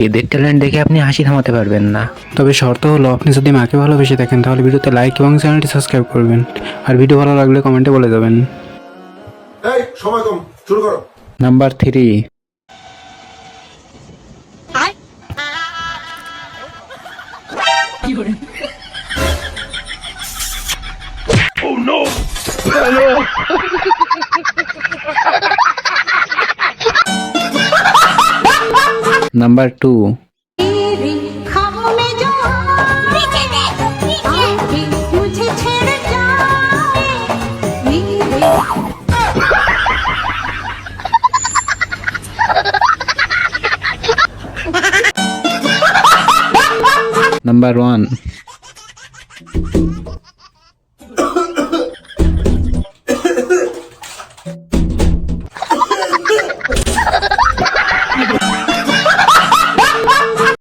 এদের ট্যালেন্ট দেখে আপনি হাসি থামাতে পারবেন না। তবে শর্ত হলো আপনি যদি মাকে ভালোবেসে থাকেন তাহলে ভিডিওতে লাইক এবং চ্যানেলটি সাবস্ক্রাইব করবেন। আর ভিডিও ভালো লাগলে কমেন্টে বলে যাবেন। এই সময় কম, শুরু করো। নাম্বার 3। নাম্বার 2। নাম্বার 1।